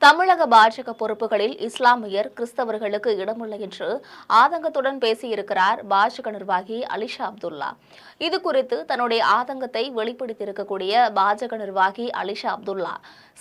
தமிழக பாஜக பொறுப்புகளில் இஸ்லாமியர், கிறிஸ்தவர்களுக்கு இடமில்லை என்று ஆதங்கத்துடன் பேசியிருக்கிறார் பாஜக நிர்வாகி அலிஷா அப்துல்லா. இதுகுறித்து தன்னுடைய ஆதங்கத்தை வெளிப்படுத்தியிருக்கக்கூடிய பாஜக நிர்வாகி அலிஷா அப்துல்லா,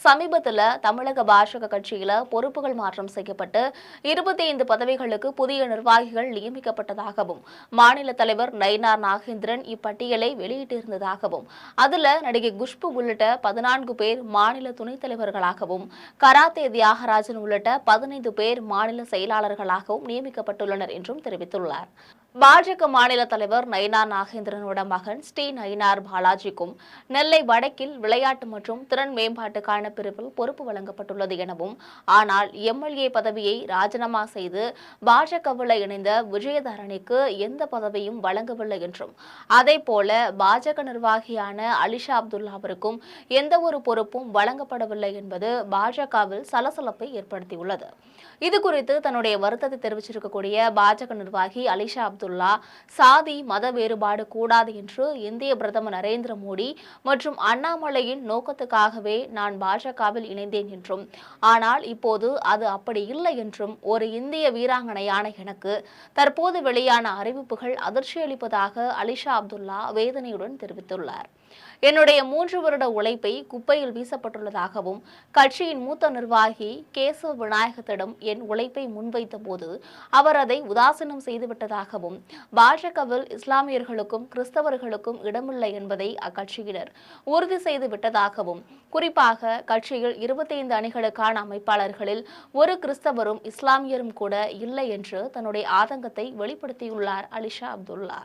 சமீபத்தில் தமிழக பாஜக கட்சியில பொறுப்புகள் மாற்றம் செய்யப்பட்டு 25 பதவிகளுக்கு புதிய நிர்வாகிகள் நியமிக்கப்பட்டதாகவும், மாநில தலைவர் நயினார் நாகேந்திரன் இப்பட்டியலை வெளியிட்டிருந்ததாகவும், அதுல நடிகை குஷ்பு உள்ளிட்ட 14 பேர் மாநில துணைத் தலைவர்களாகவும், கராத்தே தியாகராஜன் உள்ளிட்ட 15 பேர் மாநில செயலாளர்களாகவும் நியமிக்கப்பட்டுள்ளனர் என்றும் தெரிவித்துள்ளார். பாஜக மாநில தலைவர் நயினார் நாகேந்திரனோட மகன் ஸ்ரீ நயினார் பாலாஜிக்கும் நெல்லை வடக்கில் விளையாட்டு மற்றும் திறன் மேம்பாட்டுக்கான பிரிவில் பொறுப்பு வழங்கப்பட்டுள்ளது எனவும், ஆனால் எம்எல்ஏ பதவியை ராஜினாமா செய்து பாஜகவில் இணைந்த விஜயதரணிக்கு எந்த பதவியும் வழங்கவில்லை என்றும், அதேபோல பாஜக நிர்வாகியான அலிஷா அப்துல்லாவிற்கும் எந்த ஒரு பொறுப்பும் வழங்கப்படவில்லை என்பது பாஜகவில் சலசலப்பை ஏற்படுத்தியுள்ளது. இதுகுறித்து தன்னுடைய வருத்தத்தை தெரிவிச்சிருக்கக்கூடிய பாஜக நிர்வாகி அலிஷா அப்துல்லா, சாதி மத வேறுபாடு கூடாது என்று இந்திய பிரதமர் நரேந்திர மோடி மற்றும் அண்ணாமலையின் நோக்கத்துக்காகவே நான் பாஜகவில் இணைந்தேன் என்றும், ஆனால் இப்போது அது அப்படி இல்லை என்றும், ஒரு இந்திய வீராங்கனையான எனக்கு தற்போது வெளியான அறிவிப்புகள் அதிர்ச்சியளிப்பதாக அலிஷா அப்துல்லா வேதனையுடன் தெரிவித்துள்ளார். என்னுடைய 3 வருட உழைப்பை குப்பையில் வீசப்பட்டுள்ளதாகவும், கட்சியின் மூத்த நிர்வாகி கேசவ விநாயகத்திடம் என் உழைப்பை முன்வைத்த போது அவர் அதை உதாசீனம் செய்துவிட்டதாகவும், பாஜகவில் இஸ்லாமியர்களுக்கும் கிறிஸ்தவர்களுக்கும் இடமில்லை என்பதை அக்கட்சியினர் உறுதி செய்து விட்டதாகவும், குறிப்பாக கட்சியில் 25 அணிகளுக்கான அமைப்பாளர்களில் ஒரு கிறிஸ்தவரும் இஸ்லாமியரும் கூட இல்லை என்று தன்னுடைய ஆதங்கத்தை வெளிப்படுத்தியுள்ளார் அலிஷா அப்துல்லா.